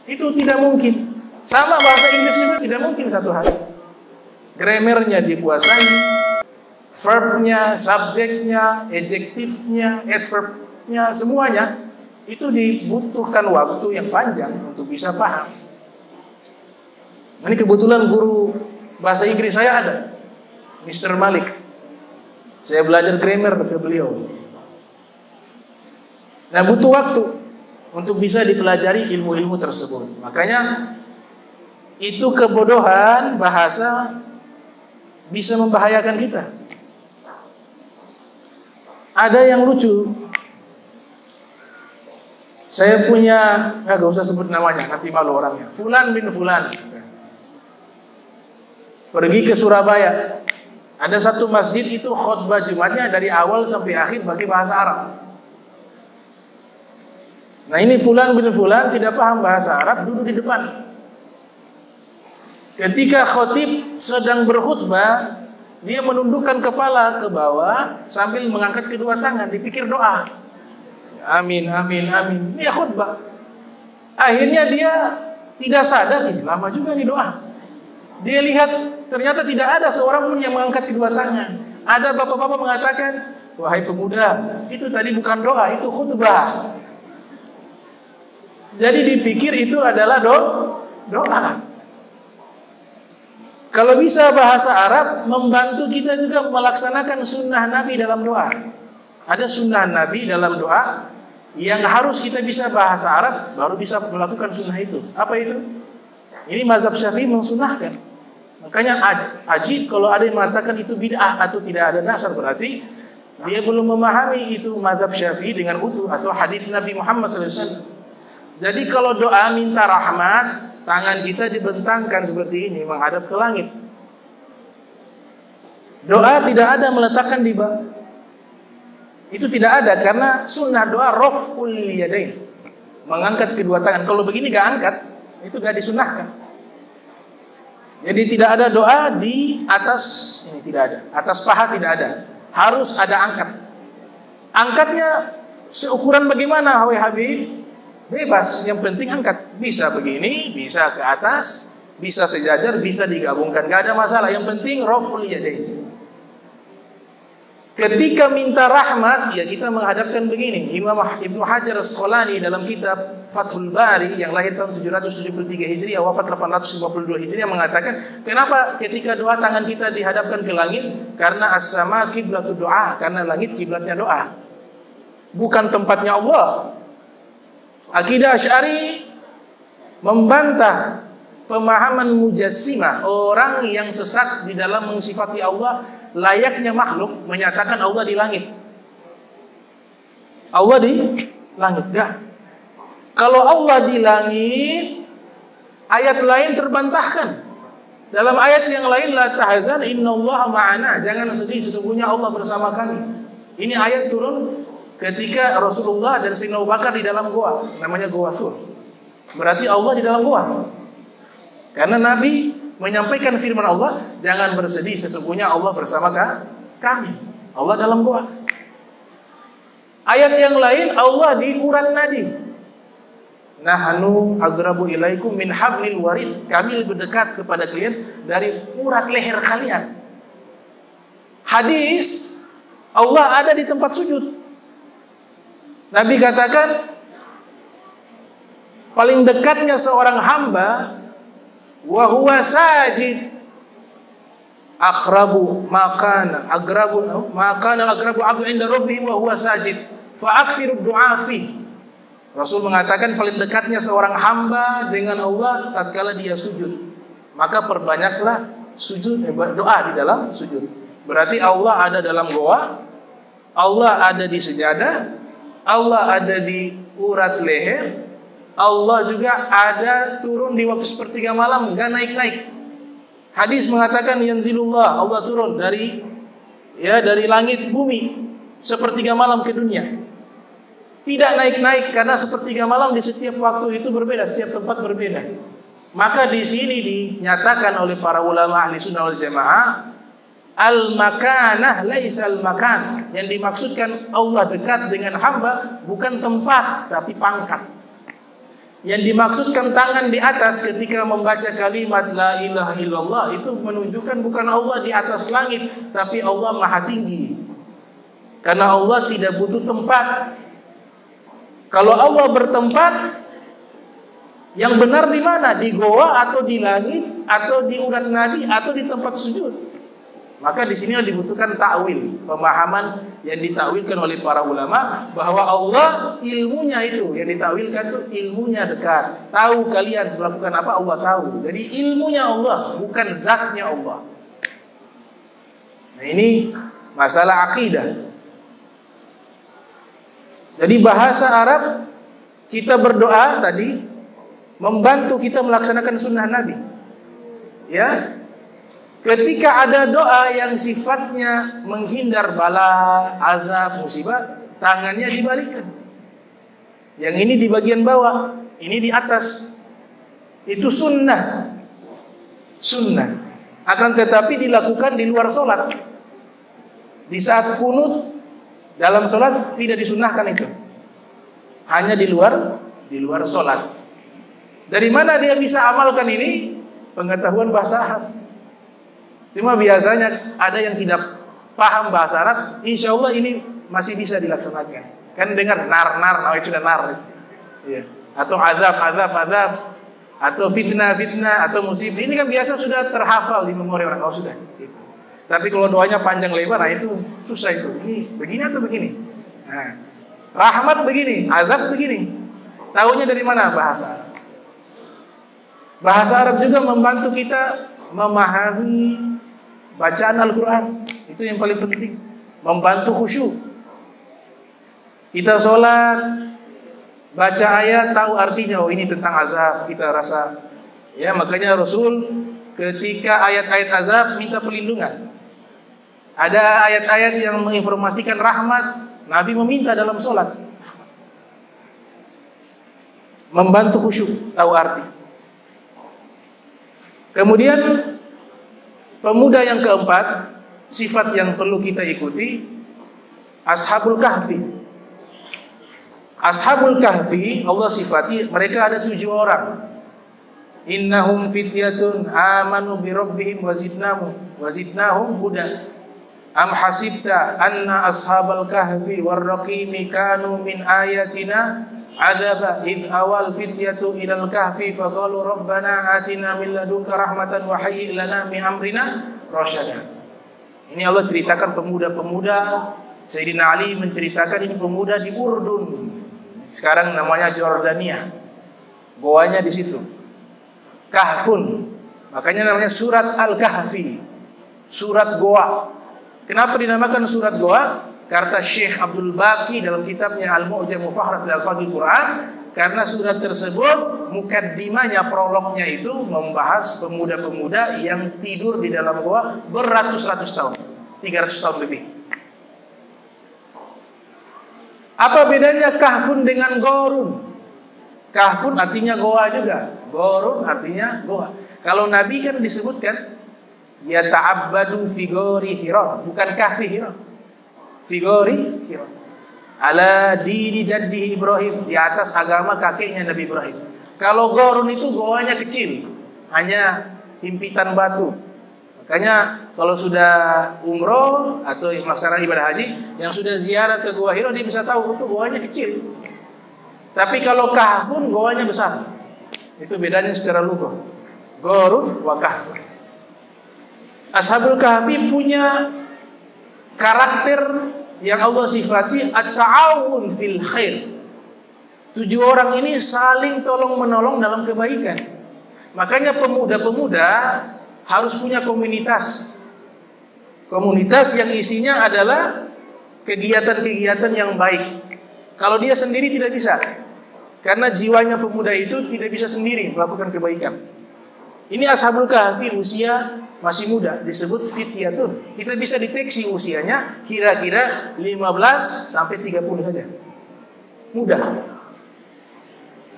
Itu tidak mungkin. Sama bahasa Inggris juga tidak mungkin 1 hari. Grammarnya dikuasai, verbnya, subjeknya, adjektifnya, adverbnya, semuanya itu dibutuhkan waktu yang panjang untuk bisa paham. Ini kebetulan guru bahasa Inggris saya ada, Mr. Malik. Saya belajar grammar ke beliau. Nah butuh waktu untuk bisa dipelajari ilmu-ilmu tersebut. Makanya itu kebodohan bahasa bisa membahayakan kita. Ada yang lucu. Saya punya, gak usah sebut namanya, nanti malu orangnya. Fulan bin Fulan. Pergi ke Surabaya. Ada satu masjid itu khutbah Jumatnya dari awal sampai akhir pakai bahasa Arab. Nah ini Fulan bin Fulan tidak paham bahasa Arab, duduk di depan. Ketika khotib sedang berkhutbah, dia menundukkan kepala ke bawah sambil mengangkat kedua tangan, dipikir doa. Amin, amin, amin. Dia khutbah. Akhirnya dia tidak sadar, lama juga nih doa. Dia lihat ternyata tidak ada seorang pun yang mengangkat kedua tangan. Ada bapak-bapak mengatakan, wahai pemuda, itu tadi bukan doa, itu khutbah. Jadi dipikir itu adalah doa. Kalau bisa bahasa Arab membantu kita juga melaksanakan sunnah Nabi dalam doa. Ada sunnah Nabi dalam doa yang harus kita bisa bahasa Arab baru bisa melakukan sunnah itu. Apa itu? Ini mazhab Syafi'i mensunnahkan. Makanya ajib kalau ada yang mengatakan itu bid'ah atau tidak ada dasar, berarti dia belum memahami itu mazhab Syafi'i dengan utuh atau hadis Nabi Muhammad SAW. Jadi kalau doa minta rahmat, tangan kita dibentangkan seperti ini menghadap ke langit. Doa tidak ada meletakkan di bawah. Itu tidak ada karena sunnah doa raf'ul yadain, mengangkat kedua tangan. Kalau begini gak angkat, itu gak disunnahkan. Jadi tidak ada doa di atas ini, tidak ada. Atas paha tidak ada. Harus ada angkat. Angkatnya seukuran bagaimana, wahai Habib? Bebas, yang penting angkat. Bisa begini, bisa ke atas, bisa sejajar, bisa digabungkan, gak ada masalah. Yang penting raf'ul yadain. Ketika minta rahmat, ya kita menghadapkan begini. Imam Ibnu Hajar Asqalani dalam kitab Fathul Bari yang lahir tahun 773 Hijriah, wafat 852 Hijriah mengatakan, kenapa ketika doa tangan kita dihadapkan ke langit? Karena as-sama qiblatud doa, karena langit kiblatnya doa, bukan tempatnya Allah. Akidah Asy'ari membantah pemahaman Mujassimah, orang yang sesat di dalam mensifati Allah layaknya makhluk, menyatakan Allah di langit. Allah di langit, enggak. Kalau Allah di langit, ayat lain terbantahkan. Dalam ayat yang lain, la tahzan innallaha ma'ana, jangan sedih, sesungguhnya Allah bersama kami. Ini ayat turun ketika Rasulullah dan Sayyidina Abu Bakar di dalam goa, namanya Goa Sur. Berarti Allah di dalam goa. Karena Nabi menyampaikan firman Allah, jangan bersedih, sesungguhnya Allah bersama kami. Allah dalam goa. Ayat yang lain, Allah di urat nadi. Nahnu agrabu ilaikum min hablil warid. Kami lebih dekat kepada kalian dari urat leher kalian. Hadis, Allah ada di tempat sujud. Nabi katakan, paling dekatnya seorang hamba wa huwa sajid aqrabu makana aqrabu abdu inda rabbih wa huwa sajid fa aktsiru du'a fi. Rasul mengatakan paling dekatnya seorang hamba dengan Allah tatkala dia sujud, maka perbanyaklah sujud, doa di dalam sujud. Berarti Allah ada dalam goa, Allah ada di sejadah, Allah ada di urat leher, Allah juga ada turun di waktu sepertiga malam, gak naik-naik. Hadis mengatakan yanzilullah, Allah turun dari langit bumi sepertiga malam ke dunia. Tidak naik-naik karena sepertiga malam di setiap waktu itu berbeda, setiap tempat berbeda. Maka di sini dinyatakan oleh para ulama ahli sunnah wal jamaah, al-makanah laisal makan. Yang dimaksudkan Allah dekat dengan hamba bukan tempat tapi pangkat. Yang dimaksudkan tangan di atas ketika membaca kalimat la ilaha illallah itu menunjukkan bukan Allah di atas langit, tapi Allah maha tinggi. Karena Allah tidak butuh tempat. Kalau Allah bertempat, yang benar di mana? Di goa atau di langit atau di urat nadi atau di tempat sujud? Maka di sini dibutuhkan takwil, pemahaman yang ditakwilkan oleh para ulama bahwa Allah ilmunya itu yang ditakwilkan itu ilmunya dekat. Tahu kalian melakukan apa, Allah tahu. Jadi ilmunya Allah, bukan zatnya Allah. Nah, ini masalah akidah. Jadi bahasa Arab kita berdoa tadi membantu kita melaksanakan sunnah Nabi. Ya. Ketika ada doa yang sifatnya menghindar bala, azab, musibah, tangannya dibalikkan. Yang ini di bagian bawah, ini di atas. Itu sunnah. Sunnah. Akan tetapi dilakukan di luar sholat. Di saat kunut dalam sholat tidak disunahkan itu. Hanya di luar sholat. Dari mana dia bisa amalkan ini? Pengetahuan bahasa Arab. Cuma biasanya ada yang tidak paham bahasa Arab, insya Allah ini masih bisa dilaksanakan. Kan dengar nar, sudah nar. Ya. Atau azab, atau fitnah, atau musibah. Ini kan biasa sudah terhafal di memori orang. Sudah. Gitu. Tapi kalau doanya panjang lebar, nah itu susah itu. Ini begini atau begini. Nah, rahmat begini, azab begini. Tahunya dari mana? Bahasa Arab. Bahasa Arab juga membantu kita memahami bacaan Al-Quran. Itu yang paling penting. Membantu khusyuk. Kita sholat, baca ayat, tahu artinya. Oh, ini tentang azab. Kita rasa. Ya, makanya Rasul ketika ayat-ayat azab minta perlindungan. Ada ayat-ayat yang menginformasikan rahmat, Nabi meminta dalam sholat. Membantu khusyuk, tahu arti. Kemudian pemuda yang keempat, sifat yang perlu kita ikuti, Ashabul Kahfi. Ashabul Kahfi, Allah sifati mereka ada 7 orang. Innahum fityatun amanu bi rabbihim wazidnahum huda. Am hasibta anna ashabal kahfi warraqimi kanu min ayatina adaba idh awal fityatu ilal kahfi faqalu rabbana atina min ladunka rahmatan wa hayyi' lana min amrina rasyada. Ini Allah ceritakan pemuda-pemuda. Sayyidina Ali menceritakan ini pemuda di Urdun. Sekarang namanya Jordania. Goanya di situ. Kahfun. Makanya namanya surat Al-Kahfi. Surat Goa. Kenapa dinamakan surat Goa? Kata Syekh Abdul Baqi dalam kitabnya Al-Mu'jam Mufakhras Al-Fadhil Quran, karena surat tersebut mukaddimahnya, prolognya itu membahas pemuda-pemuda yang tidur di dalam goa beratus-ratus tahun, 300 tahun lebih. Apa bedanya kahfun dengan gorun? Kahfun artinya goa juga, gorun artinya goa. Kalau Nabi kan disebutkan ya ta'abbadu fi gori Hira, bukan kahfi Hira. Fi gori Hira. Ala dini jaddihi Ibrahim, di atas agama kakeknya Nabi Ibrahim. Kalau gorun itu goanya kecil, hanya himpitan batu. Makanya kalau sudah umroh atau yang melaksanakan ibadah haji, yang sudah ziarah ke Gua Hira, dia bisa tahu itu goanya kecil. Tapi kalau kahfun goanya besar. Itu bedanya secara lugah. Gorun wa kahfun. Ashabul Kahfi punya karakter yang Allah sifati at-ta'awun fil khair. 7 orang ini saling tolong menolong dalam kebaikan. Makanya pemuda-pemuda harus punya komunitas. Komunitas yang isinya adalah kegiatan-kegiatan yang baik. Kalau dia sendiri tidak bisa. Karena jiwanya pemuda itu tidak bisa sendiri melakukan kebaikan. Ini Ashabul Kahfi usia masih muda, disebut fityatun. Kita bisa deteksi usianya kira-kira 15 sampai 30 saja. Muda.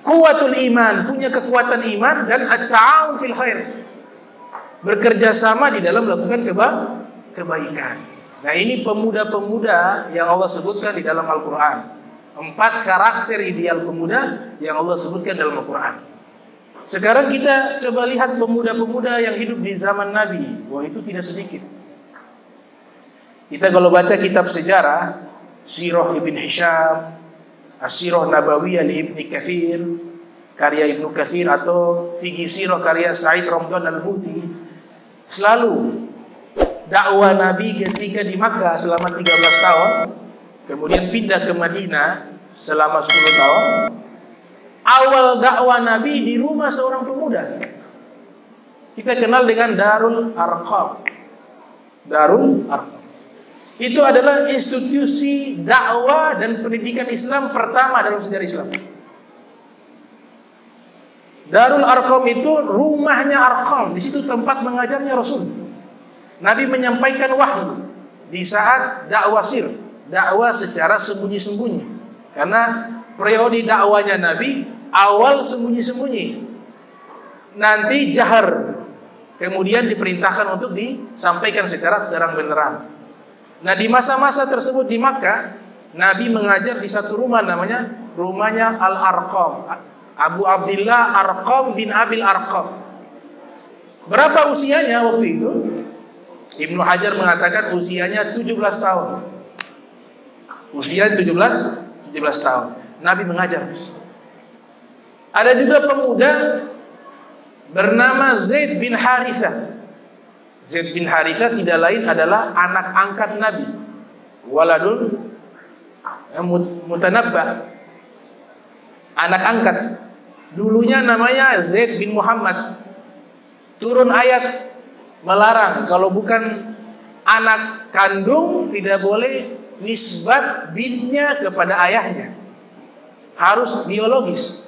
Kuwatul iman, punya kekuatan iman, dan at-ta'awun fil khair. Bekerja sama di dalam melakukan kebaikan. Nah, ini pemuda-pemuda yang Allah sebutkan di dalam Al-Quran. 4 karakter ideal pemuda yang Allah sebutkan dalam Al-Quran. Sekarang kita coba lihat pemuda-pemuda yang hidup di zaman Nabi. Wah, itu tidak sedikit. Kita kalau baca kitab sejarah, Sirah Ibn Hisham, As-Sirah Nabawiyah li Ibn Kathir, karya Ibn Kathir, atau Fiqh Sirah karya Sa'id Ramdhan Al-Houthi, selalu dakwah Nabi ketika di Makkah selama 13 tahun, kemudian pindah ke Madinah selama 10 tahun. Awal dakwah Nabi di rumah seorang pemuda. Kita kenal dengan Darul Arqam. Darul Arqam. Itu adalah institusi dakwah dan pendidikan Islam pertama dalam sejarah Islam. Darul Arqam itu rumahnya Arqam. Di situ tempat mengajarnya Rasul. Nabi menyampaikan wahyu di saat dakwah sir, dakwah secara sembunyi-sembunyi. Karena periode dakwanya Nabi awal sembunyi-sembunyi, nanti jahar. kemudian diperintahkan untuk disampaikan secara terang benderang. Nah, di masa-masa tersebut di Makkah, Nabi mengajar di satu rumah namanya rumahnya Al-Arqam, Abu Abdillah Arqam bin Abil Arqam. Berapa usianya waktu itu? Ibnu Hajar mengatakan usianya 17 tahun. Usia 17 tahun. Nabi mengajar. Ada juga pemuda bernama Zaid bin Harithah. Zaid bin Harithah tidak lain adalah anak angkat Nabi. Waladun mutanabba. Anak angkat. Dulunya namanya Zaid bin Muhammad. Turun ayat melarang kalau bukan anak kandung tidak boleh nisbat binnya kepada ayahnya. Harus biologis.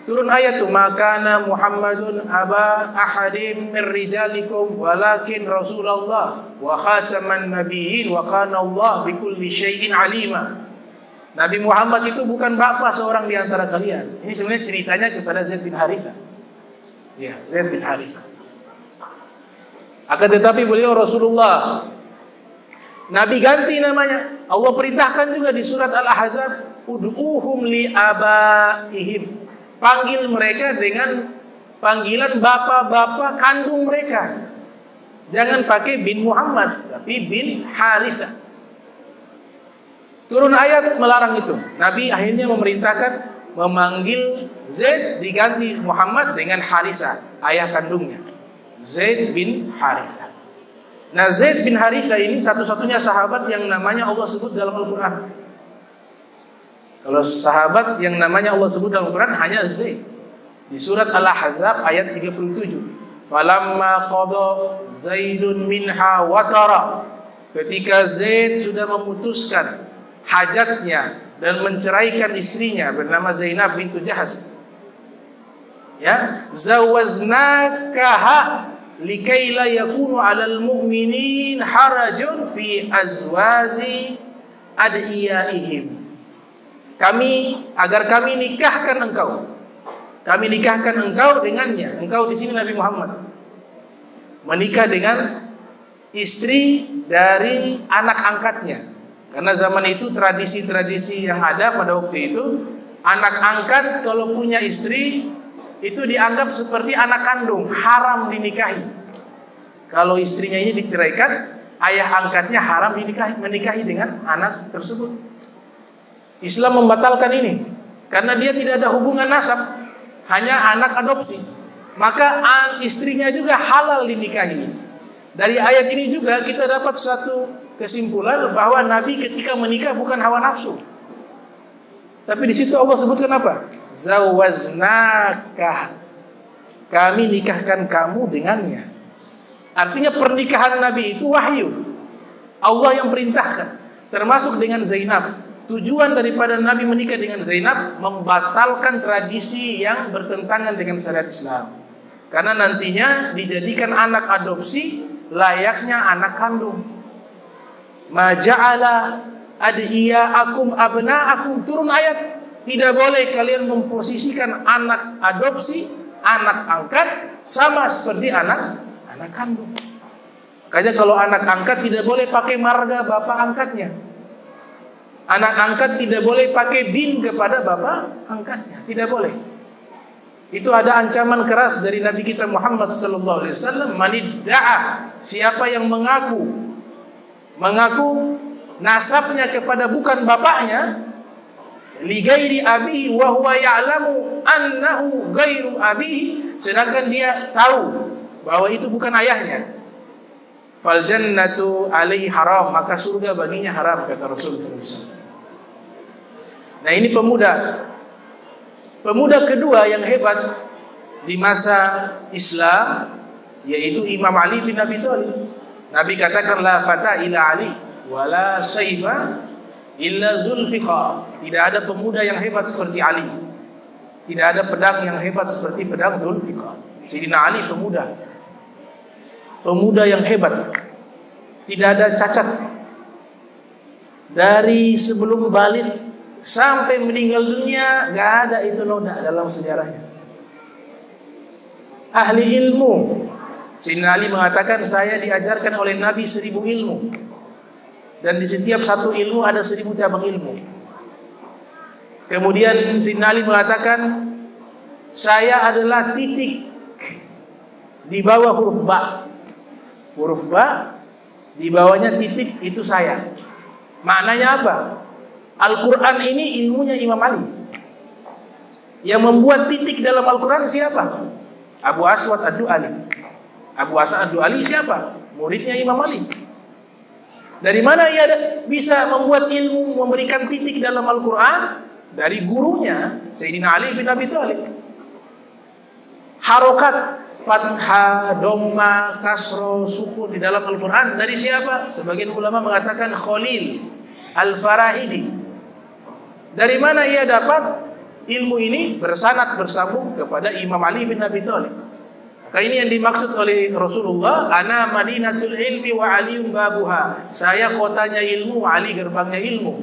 Turun ayat tuh, makana Muhammadun aba ahadim min rijalikum walakin Rasulullah wa khataman nabiyyin wa kana Allah bikulli syai'in alima. Nabi Muhammad itu bukan bapak seorang di antara kalian. Ini sebenarnya ceritanya kepada Zaid bin Harithah. Ya, Zaid bin Harithah. Akan tetapi beliau Rasulullah. Nabi ganti namanya. Allah perintahkan juga di surat Al-Ahzab, ud'uhum li abaihim. Panggil mereka dengan panggilan bapak-bapak kandung mereka. Jangan pakai bin Muhammad, tapi bin Harithah. Turun ayat melarang itu. Nabi akhirnya memerintahkan memanggil Zaid diganti Muhammad dengan Harithah, ayah kandungnya. Zaid bin Harithah. Nah, Zaid bin Harithah ini satu-satunya sahabat yang namanya Allah sebut dalam Al-Quran. Kalau sahabat yang namanya Allah sebut dalam Al-Quran hanya Zaid. Di surat Al-Ahzab ayat 37. Falamma qada Zaidun minha watara. Ketika Zaid sudah memutuskan hajatnya dan menceraikan istrinya bernama Zainab bintu Jahas. Ya, zawaznakaha likai la yakunu 'alal mu'minin harajun fi azwaji adiyaihim. Agar kami nikahkan engkau. Kami nikahkan engkau dengannya. Engkau di sini Nabi Muhammad. Menikah dengan istri dari anak angkatnya. Karena zaman itu tradisi-tradisi yang ada pada waktu itu, anak angkat kalau punya istri itu dianggap seperti anak kandung, haram dinikahi. Kalau istrinya ini diceraikan, ayah angkatnya haram menikahi dengan anak tersebut. Islam membatalkan ini karena dia tidak ada hubungan nasab, hanya anak adopsi. Maka istrinya juga halal dinikahi. Dari ayat ini juga kita dapat satu kesimpulan bahwa Nabi ketika menikah bukan hawa nafsu. Tapi di situ Allah sebutkan apa? Zawaznaka. Kami nikahkan kamu dengannya. Artinya pernikahan Nabi itu wahyu. Allah yang perintahkan. Termasuk dengan Zainab. Tujuan daripada Nabi menikah dengan Zainab membatalkan tradisi yang bertentangan dengan syariat Islam. Karena nantinya dijadikan anak adopsi layaknya anak kandung. Ma ja'ala adiyaakum abnaakum. Turun ayat, tidak boleh kalian memposisikan anak adopsi, anak angkat sama seperti anak kandung. Makanya kalau anak angkat tidak boleh pakai marga bapak angkatnya. Anak angkat tidak boleh pakai bin kepada bapak angkatnya, tidak boleh. Itu ada ancaman keras dari Nabi kita Muhammad sallallahu alaihi wasallam, manidda'a, siapa yang mengaku nasabnya kepada bukan bapaknya, li ghairi abihi wa huwa ya'lamu annahu ghairu abihi, sedangkan dia tahu bahwa itu bukan ayahnya. Fal jannatu alaihi haram, maka surga baginya haram, kata Rasul sallallahu alaihi wasallam. Nah, ini pemuda kedua yang hebat di masa Islam yaitu Imam Ali bin Abi Thalib. Nabi katakan la fata ila Ali wala saifa illa Zulfiqar. Tidak ada pemuda yang hebat seperti Ali. Tidak ada pedang yang hebat seperti pedang Zulfiqar. Sayyidina Ali pemuda yang hebat. Tidak ada cacat. Dari sebelum balik sampai meninggal dunia gak ada itu noda dalam sejarahnya. Ahli ilmu, Sayyidina Ali mengatakan, saya diajarkan oleh Nabi 1000 ilmu, dan di setiap satu ilmu ada 1000 cabang ilmu. Kemudian Sayyidina Ali mengatakan, saya adalah titik di bawah huruf ba. Huruf ba, di bawahnya titik, itu saya. Maknanya apa? Al-Quran ini ilmunya Imam Ali. Yang membuat titik dalam Al-Quran siapa? Abu Aswad Ad-Du'ali. Abu Aswad Ad-Du'ali siapa? Muridnya Imam Ali. Dari mana ia bisa membuat ilmu, memberikan titik dalam Al-Quran? Dari gurunya Sayyidina Ali bin Abi Thalib. Harokat, fathah, dhamma, kasro, sukun di dalam Al-Quran dari siapa? Sebagian ulama mengatakan Khalil Al-Farahidi. Dari mana ia dapat ilmu ini? Bersanad, bersambung kepada Imam Ali bin Abi Thalib. Maka ini yang dimaksud oleh Rasulullah, ana madinatul ilmi wa aliyun babuha. Saya kotanya ilmu, Ali gerbangnya ilmu.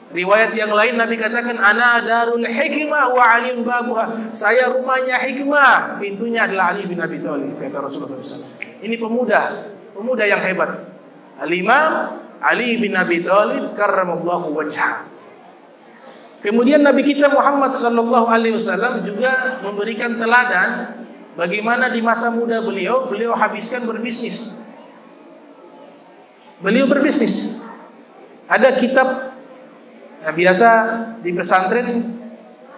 Riwayat yang lain Nabi katakan, ana darul hikmah wa aliyun babuha. Saya rumahnya hikmah, pintunya adalah Ali bin Abi Thalib, kata Rasulullah SAW. Ini pemuda yang hebat. Al-Imam Ali bin Abi Thalib karramallahu wajhah. Kemudian Nabi kita Muhammad sallallahu alaihi wasallam juga memberikan teladan bagaimana di masa muda beliau habiskan berbisnis. Beliau berbisnis. Ada kitab. Nah, biasa di pesantren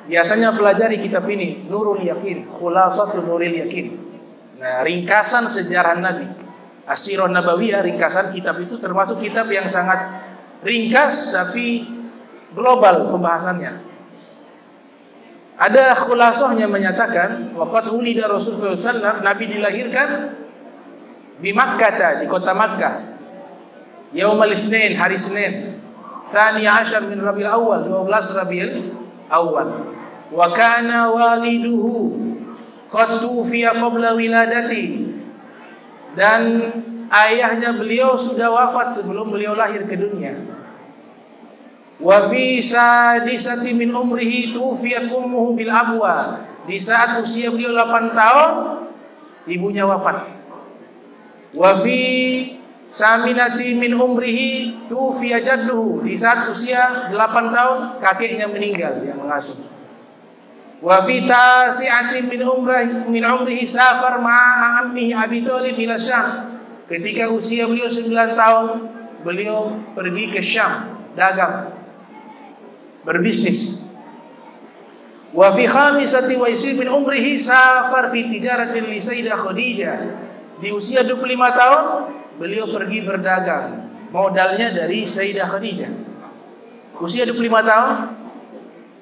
biasanya pelajari kitab ini, Nurul Yakin, Khulasatul Nurul Yakin. Nah, ringkasan sejarah Nabi. As-Sirah Nabawiyah, ringkasan kitab itu termasuk kitab yang sangat ringkas tapi global pembahasannya. Ada khulasahnya menyatakan, waqad ulida Rasulullah SAW, Nabi dilahirkan di Makkah, di kota Makkah. Yaumal Itsnain, hari Senin. Tsani Ashar min Rabiul Awal, 12 Rabiul Awal. Wa kana waliduhu qad tufiya qabla wiladati. Dan ayahnya beliau sudah wafat sebelum beliau lahir ke dunia. Wa fi sadisati min umrihi tufiyat ummuhu bil abwa. Di saat usia beliau 8 tahun, ibunya wafat. Wa fi saminati min umrihi tufiya jadduhu. Di saat usia 8 tahun, kakeknya meninggal yang mengasuh. Wa fi tasi'ati min umrihi safar ma'a ammihi Abi Thalib ila Syam. Ketika usia beliau 9 tahun, beliau pergi ke Syam, dagang, berbisnis. Wa fi khamisati wa isri min umrihi safar fi tijaratin li Sayyidah Khadijah. Di usia 25 tahun, beliau pergi berdagang. Modalnya dari Sayyidah Khadijah. Usia 25 tahun,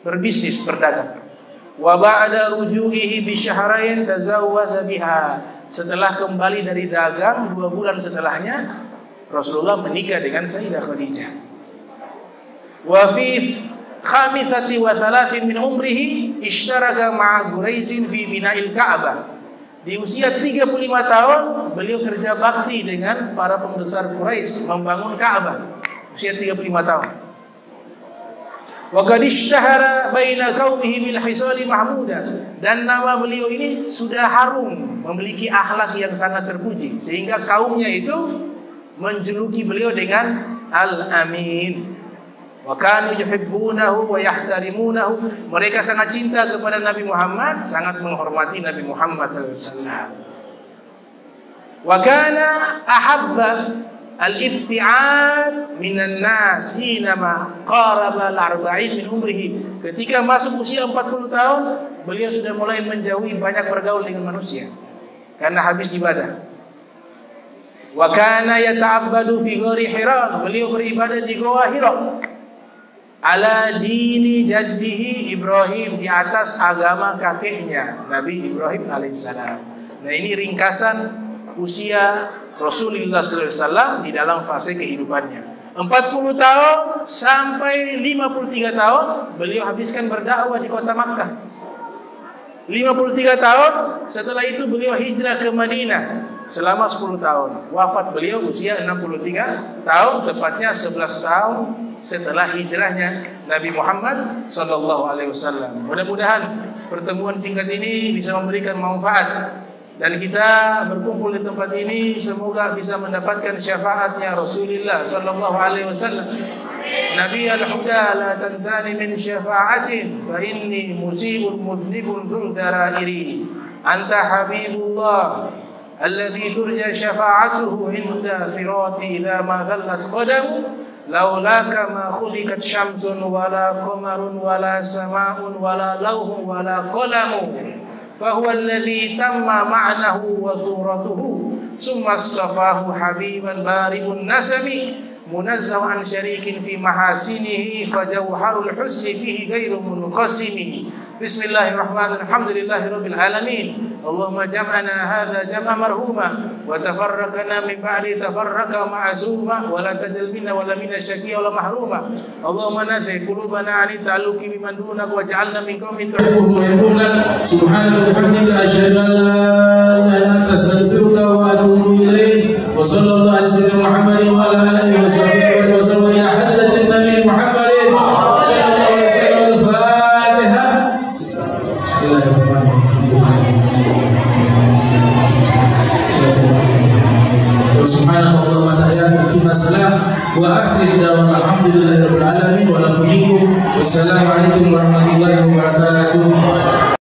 berbisnis, berdagang. Wa ba'da ruju'ihi bi syahrayn tazawwaza biha. Setelah kembali dari dagang 2 bulan setelahnya, Rasulullah menikah dengan Sayyidah Khadijah. Wa fi khamisati wa thalathin min umrihi ishtaraka ma'a Quraisyin fi bina'il Ka'bah. Di usia 35 tahun, beliau kerja bakti dengan para pembesar Quraisy membangun Ka'bah. Usia 35 tahun. Wa qad ishtahara baina qaumihi bil hisali mahmuda. Dan nama beliau ini sudah harum, memiliki akhlak yang sangat terpuji, sehingga kaumnya itu menjuluki beliau dengan Al-Amin. Wa kanu yuhibbunahu wa yahtarimunahu. Mereka sangat cinta kepada Nabi Muhammad, sangat menghormati Nabi Muhammad SAW. Wa kana ahabba al-ibti'ad minan nas hinama qaraba al-arba'in min umrihi. Ketika masuk usia 40 tahun, beliau sudah mulai menjauhi banyak bergaul dengan manusia karena habis ibadah. Wa kana yata'abbadu fi ghari Hira. Beliau beribadah di Goa Hira. Ala dini jaddihi Ibrahim, di atas agama kakeknya Nabi Ibrahim alaihissalam. Nah, ini ringkasan usia Rasulullah SAW di dalam fase kehidupannya. 40 tahun sampai 53 tahun beliau habiskan berdakwah di kota Makkah. 53 tahun setelah itu beliau hijrah ke Madinah selama 10 tahun. Wafat beliau usia 63 tahun, tepatnya 11 tahun setelah hijrahnya Nabi Muhammad sallallahu alaihi wasallam. Mudah-mudahan pertemuan singkat ini bisa memberikan manfaat Dan kita berkumpul di tempat ini semoga bisa mendapatkan syafaatnya Rasulullah sallallahu alaihi wasallam. Nabi al-huda la tansani min syafa'atin fa inni musibun mudhnibun dzul darairi. Anta habibullah alladhi turja syafa'atuhu inda sirati idza ma dhallat qadamu laulaka ma khuliqat syamsun wala qamarun wala sama'un wala lawhun wala qalamu. فهو الذي تم معنه وصورته ثم اصطفاه حبيبا بارئ النسب منزه عن شريك في محاسنه فجوهر الحسن فيه غير منقسم. بسم الله الرحمن الرحيم الحمد لله رب العالمين اللهم جمعنا هذا جمع مرهوما وتفرقنا من بعد تفرق معزوما ولا تجعل منا ولا منا شقيا ولا محروما اللهم نزه قلوبنا عن التعلق بمن دونك واجعلنا من قوم تحبهم ويحبونك سبحانك وبحمدك اشهد ان لا اله الا انت استغفرك واتوب اليك وصلى الله على سيدنا محمد وعلى اله وصحبه وسلم الى حضره النبي محمد صلى الله عليه وسلم. الفاتحه. Subhanallah wa ta'ala fi masalah wa akhir da'wana alhamdulillahi rabbil alamin wa lafikum wassalamu alaikum warahmatullahi wabarakatuh.